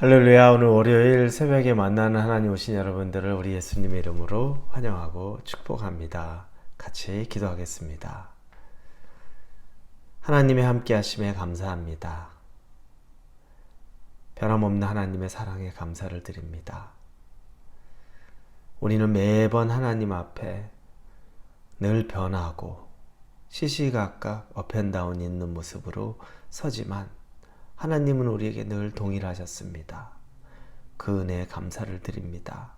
할렐루야. 오늘 월요일 새벽에 만나는 하나님 오신 여러분들을 우리 예수님의 이름으로 환영하고 축복합니다. 같이 기도하겠습니다. 하나님의 함께 하심에 감사합니다. 변함없는 하나님의 사랑에 감사를 드립니다. 우리는 매번 하나님 앞에 늘 변하고 시시각각 업앤다운 있는 모습으로 서지만 하나님은 우리에게 늘 동일하셨습니다. 그 은혜에 감사를 드립니다.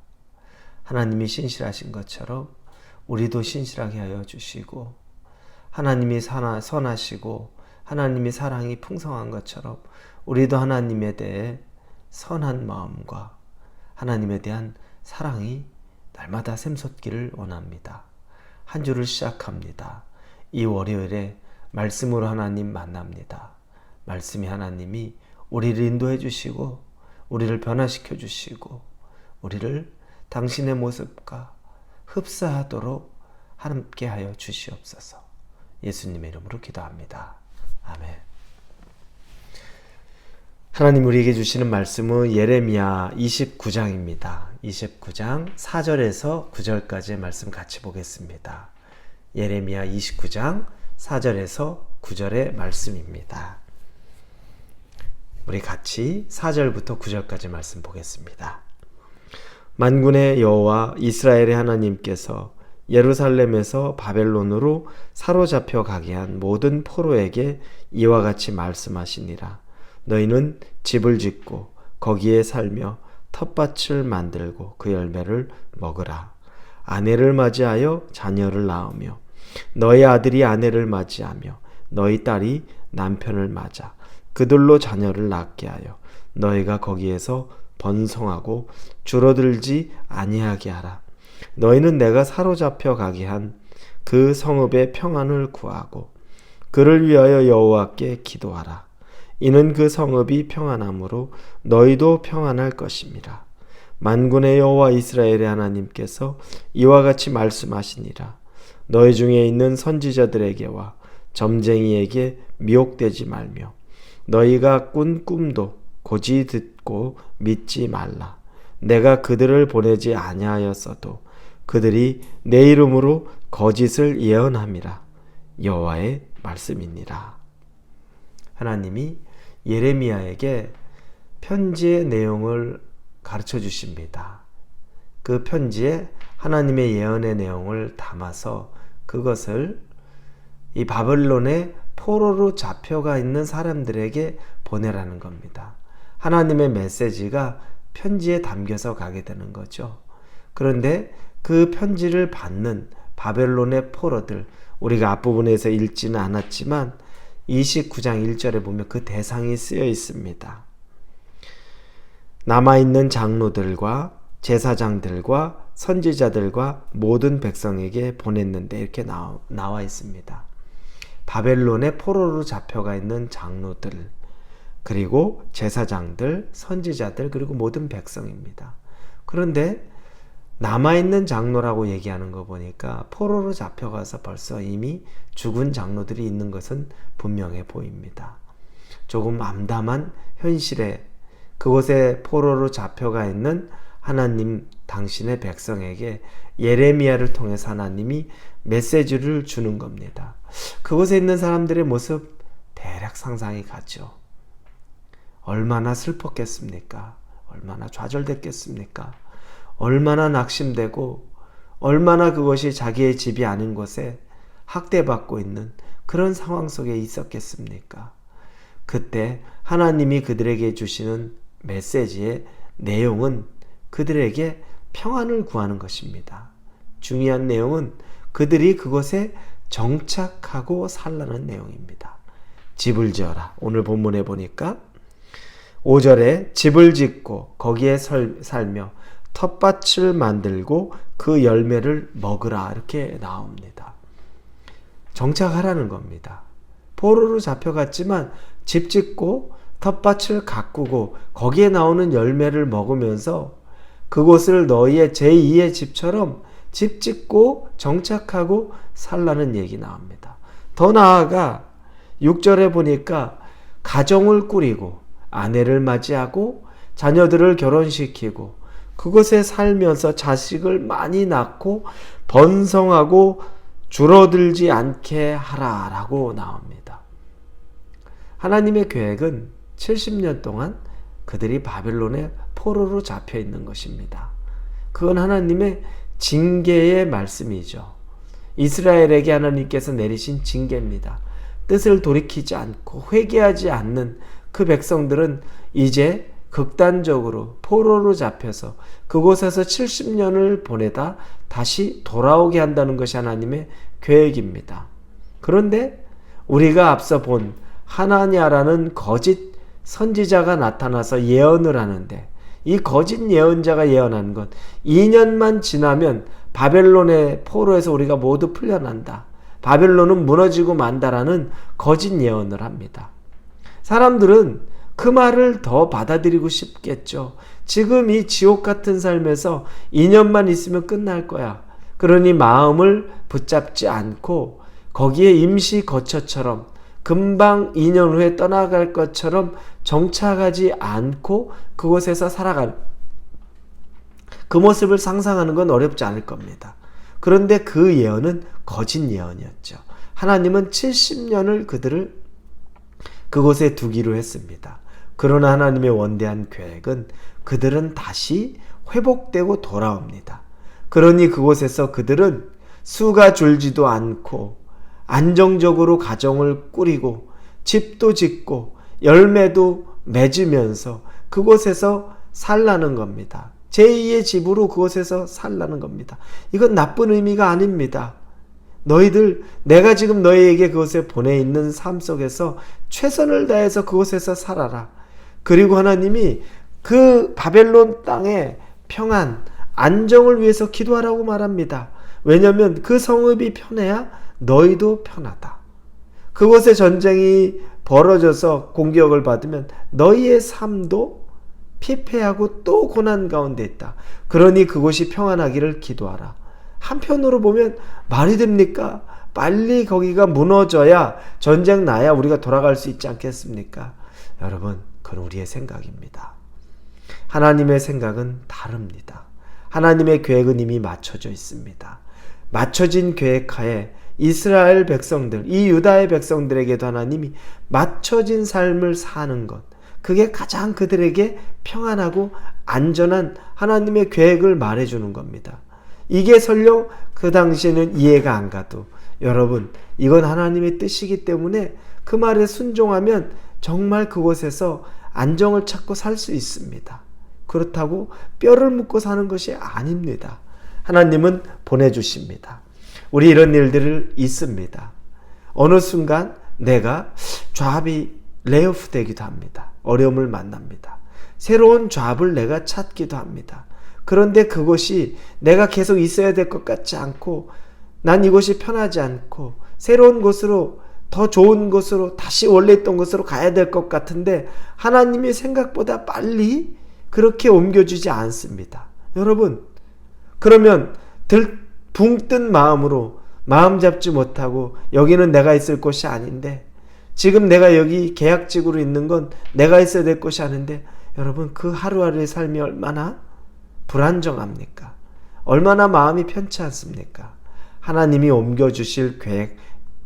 하나님이 신실하신 것처럼 우리도 신실하게 하여 주시고, 하나님이 선하시고 하나님이 사랑이 풍성한 것처럼 우리도 하나님에 대해 선한 마음과 하나님에 대한 사랑이 날마다 샘솟기를 원합니다. 한 주를 시작합니다. 이 월요일에 말씀으로 하나님 만납니다. 말씀이 하나님이 우리를 인도해 주시고 우리를 변화시켜 주시고 우리를 당신의 모습과 흡사하도록 함께하여 주시옵소서. 예수님의 이름으로 기도합니다. 아멘. 하나님 우리에게 주시는 말씀은 예레미야 29장입니다. 29장 4절에서 9절까지의 말씀 같이 보겠습니다. 예레미야 29장 4절에서 9절의 말씀입니다. 우리 같이 4절부터 9절까지 말씀 보겠습니다. 만군의 여호와 이스라엘의 하나님께서 예루살렘에서 바벨론으로 사로잡혀 가게 한 모든 포로에게 이와 같이 말씀하시니라. 너희는 집을 짓고 거기에 살며 텃밭을 만들고 그 열매를 먹으라. 아내를 맞이하여 자녀를 낳으며 너희 아들이 아내를 맞이하며 너희 딸이 남편을 맞아 그들로 자녀를 낳게 하여 너희가 거기에서 번성하고 줄어들지 아니하게 하라. 너희는 내가 사로잡혀 가게 한 그 성읍의 평안을 구하고 그를 위하여 여호와께 기도하라. 이는 그 성읍이 평안함으로 너희도 평안할 것임이라. 만군의 여호와 이스라엘의 하나님께서 이와 같이 말씀하시니라. 너희 중에 있는 선지자들에게와 점쟁이에게 미혹되지 말며 너희가 꾼 꿈도 고지 듣고 믿지 말라. 내가 그들을 보내지 아니하였어도 그들이 내 이름으로 거짓을 예언함이라. 여호와의 말씀이니라. 하나님이 예레미야에게 편지의 내용을 가르쳐 주십니다. 그 편지에 하나님의 예언의 내용을 담아서 그것을 이 바벨론의 포로로 잡혀가 있는 사람들에게 보내라는 겁니다. 하나님의 메시지가 편지에 담겨서 가게 되는 거죠. 그런데 그 편지를 받는 바벨론의 포로들, 우리가 앞부분에서 읽지는 않았지만 29장 1절에 보면 그 대상이 쓰여 있습니다. 남아있는 장로들과 제사장들과 선지자들과 모든 백성에게 보냈는데 이렇게 나와 있습니다. 바벨론의 포로로 잡혀가 있는 장로들, 그리고 제사장들, 선지자들, 그리고 모든 백성입니다. 그런데 남아있는 장로라고 얘기하는 거 보니까 포로로 잡혀가서 벌써 이미 죽은 장로들이 있는 것은 분명해 보입니다. 조금 암담한 현실에 그곳에 포로로 잡혀가 있는 하나님 당신의 백성에게 예레미야를 통해서 하나님이 메시지를 주는 겁니다. 그곳에 있는 사람들의 모습 대략 상상이 가죠. 얼마나 슬펐겠습니까? 얼마나 좌절됐겠습니까? 얼마나 낙심되고 얼마나 그것이 자기의 집이 아닌 곳에 학대받고 있는 그런 상황 속에 있었겠습니까? 그때 하나님이 그들에게 주시는 메시지의 내용은 그들에게 평안을 구하는 것입니다. 중요한 내용은 그들이 그곳에 정착하고 살라는 내용입니다. 집을 지어라. 오늘 본문에 보니까 5절에 집을 짓고 거기에 살며 텃밭을 만들고 그 열매를 먹으라 이렇게 나옵니다. 정착하라는 겁니다. 포로로 잡혀갔지만 집 짓고 텃밭을 가꾸고 거기에 나오는 열매를 먹으면서 그곳을 너희의 제2의 집처럼 집 짓고 정착하고 살라는 얘기 나옵니다. 더 나아가 6절에 보니까 가정을 꾸리고 아내를 맞이하고 자녀들을 결혼시키고 그곳에 살면서 자식을 많이 낳고 번성하고 줄어들지 않게 하라라고 나옵니다. 하나님의 계획은 70년 동안 그들이 바벨론의 포로로 잡혀 있는 것입니다. 그건 하나님의 징계의 말씀이죠. 이스라엘에게 하나님께서 내리신 징계입니다. 뜻을 돌이키지 않고 회개하지 않는 그 백성들은 이제 극단적으로 포로로 잡혀서 그곳에서 70년을 보내다 다시 돌아오게 한다는 것이 하나님의 계획입니다. 그런데 우리가 앞서 본 하나냐라는 거짓 선지자가 나타나서 예언을 하는데, 이 거짓 예언자가 예언하는 것, 2년만 지나면 바벨론의 포로에서 우리가 모두 풀려난다, 바벨론은 무너지고 만다라는 거짓 예언을 합니다. 사람들은 그 말을 더 받아들이고 싶겠죠. 지금 이 지옥 같은 삶에서 2년만 있으면 끝날 거야. 그러니 마음을 붙잡지 않고 거기에 임시 거처처럼 금방 2년 후에 떠나갈 것처럼 정착하지 않고 그곳에서 살아갈, 그 모습을 상상하는 건 어렵지 않을 겁니다. 그런데 그 예언은 거짓 예언이었죠. 하나님은 70년을 그들을 그곳에 두기로 했습니다. 그러나 하나님의 원대한 계획은 그들은 다시 회복되고 돌아옵니다. 그러니 그곳에서 그들은 수가 줄지도 않고 안정적으로 가정을 꾸리고 집도 짓고 열매도 맺으면서 그곳에서 살라는 겁니다. 제2의 집으로 그곳에서 살라는 겁니다. 이건 나쁜 의미가 아닙니다. 너희들, 내가 지금 너희에게 그곳에 보내 있는 삶 속에서 최선을 다해서 그곳에서 살아라. 그리고 하나님이 그 바벨론 땅의 평안, 안정을 위해서 기도하라고 말합니다. 왜냐하면 그 성읍이 편해야 너희도 편하다. 그곳에 전쟁이 벌어져서 공격을 받으면 너희의 삶도 피폐하고 또 고난 가운데 있다. 그러니 그곳이 평안하기를 기도하라. 한편으로 보면 말이 됩니까? 빨리 거기가 무너져야, 전쟁 나야 우리가 돌아갈 수 있지 않겠습니까? 여러분, 그건 우리의 생각입니다. 하나님의 생각은 다릅니다. 하나님의 계획은 이미 맞춰져 있습니다. 맞춰진 계획하에 이스라엘 백성들, 이 유다의 백성들에게도 하나님이 맞춰진 삶을 사는 것, 그게 가장 그들에게 평안하고 안전한 하나님의 계획을 말해주는 겁니다. 이게 설령 그 당시에는 이해가 안 가도, 여러분, 이건 하나님의 뜻이기 때문에 그 말에 순종하면 정말 그곳에서 안정을 찾고 살 수 있습니다. 그렇다고 뼈를 묻고 사는 것이 아닙니다. 하나님은 보내주십니다. 우리 이런 일들을 있습니다. 어느 순간 내가 잡이 레이오프 되기도 합니다. 어려움을 만납니다. 새로운 잡을 내가 찾기도 합니다. 그런데 그것이 내가 계속 있어야 될 것 같지 않고, 난 이곳이 편하지 않고 새로운 곳으로, 더 좋은 곳으로, 다시 원래 있던 곳으로 가야 될 것 같은데 하나님이 생각보다 빨리 그렇게 옮겨주지 않습니다. 여러분, 그러면 붕 뜬 마음으로 마음 잡지 못하고 여기는 내가 있을 곳이 아닌데, 지금 내가 여기 계약직으로 있는 건 내가 있어야 될 곳이 아닌데, 여러분, 그 하루하루의 삶이 얼마나 불안정합니까? 얼마나 마음이 편치 않습니까? 하나님이 옮겨주실 계획,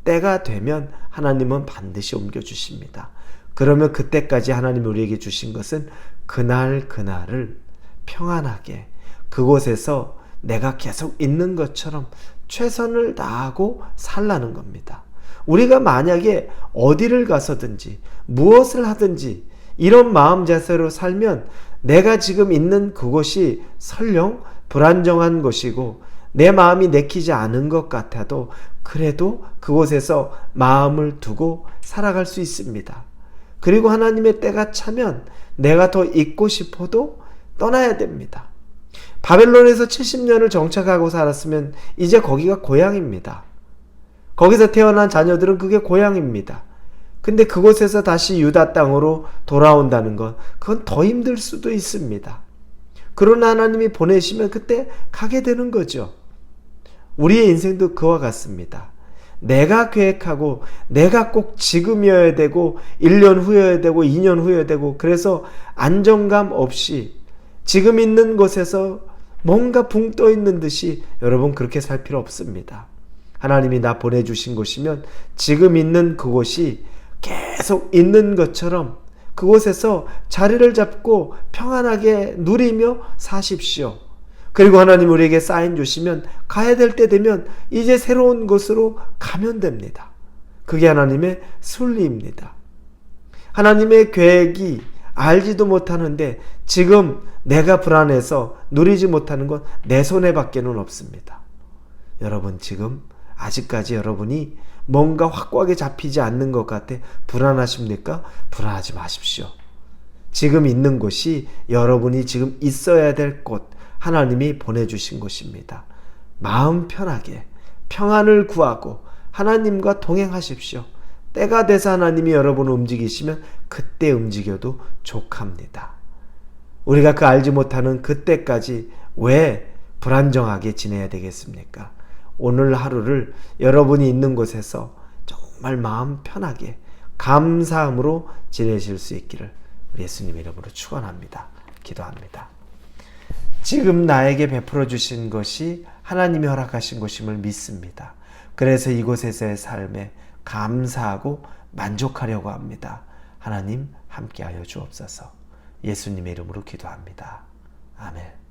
때가 되면 하나님은 반드시 옮겨주십니다. 그러면 그때까지 하나님이 우리에게 주신 것은 그날을 평안하게 그곳에서 내가 계속 있는 것처럼 최선을 다하고 살라는 겁니다. 우리가 만약에 어디를 가서든지 무엇을 하든지 이런 마음 자세로 살면 내가 지금 있는 그곳이 설령 불안정한 곳이고 내 마음이 내키지 않은 것 같아도 그래도 그곳에서 마음을 두고 살아갈 수 있습니다. 그리고 하나님의 때가 차면 내가 더 있고 싶어도 떠나야 됩니다. 바벨론에서 70년을 정착하고 살았으면 이제 거기가 고향입니다. 거기서 태어난 자녀들은 그게 고향입니다. 근데 그곳에서 다시 유다 땅으로 돌아온다는 것, 그건 더 힘들 수도 있습니다. 그러나 하나님이 보내시면 그때 가게 되는 거죠. 우리의 인생도 그와 같습니다. 내가 계획하고 내가 꼭 지금이어야 되고 1년 후여야 되고 2년 후여야 되고 그래서 안정감 없이 지금 있는 곳에서 뭔가 붕 떠 있는 듯이 여러분 그렇게 살 필요 없습니다. 하나님이 나 보내주신 곳이면 지금 있는 그곳이 계속 있는 것처럼 그곳에서 자리를 잡고 평안하게 누리며 사십시오. 그리고 하나님 우리에게 사인 주시면 가야 될 때 되면 이제 새로운 곳으로 가면 됩니다. 그게 하나님의 순리입니다. 하나님의 계획이 알지도 못하는데 지금 내가 불안해서 누리지 못하는 건 내 손에 밖에는 없습니다. 여러분 지금 아직까지 여러분이 뭔가 확고하게 잡히지 않는 것 같아 불안하십니까? 불안하지 마십시오. 지금 있는 곳이 여러분이 지금 있어야 될 곳, 하나님이 보내주신 곳입니다. 마음 편하게 평안을 구하고 하나님과 동행하십시오. 때가 돼서 하나님이 여러분을 움직이시면 그때 움직여도 족합니다. 우리가 그 알지 못하는 그때까지 왜 불안정하게 지내야 되겠습니까? 오늘 하루를 여러분이 있는 곳에서 정말 마음 편하게 감사함으로 지내실 수 있기를 예수님 이름으로 축원합니다. 기도합니다. 지금 나에게 베풀어 주신 것이 하나님이 허락하신 것임을 믿습니다. 그래서 이곳에서의 삶에 감사하고 만족하려고 합니다. 하나님 함께하여 주옵소서. 예수님의 이름으로 기도합니다. 아멘.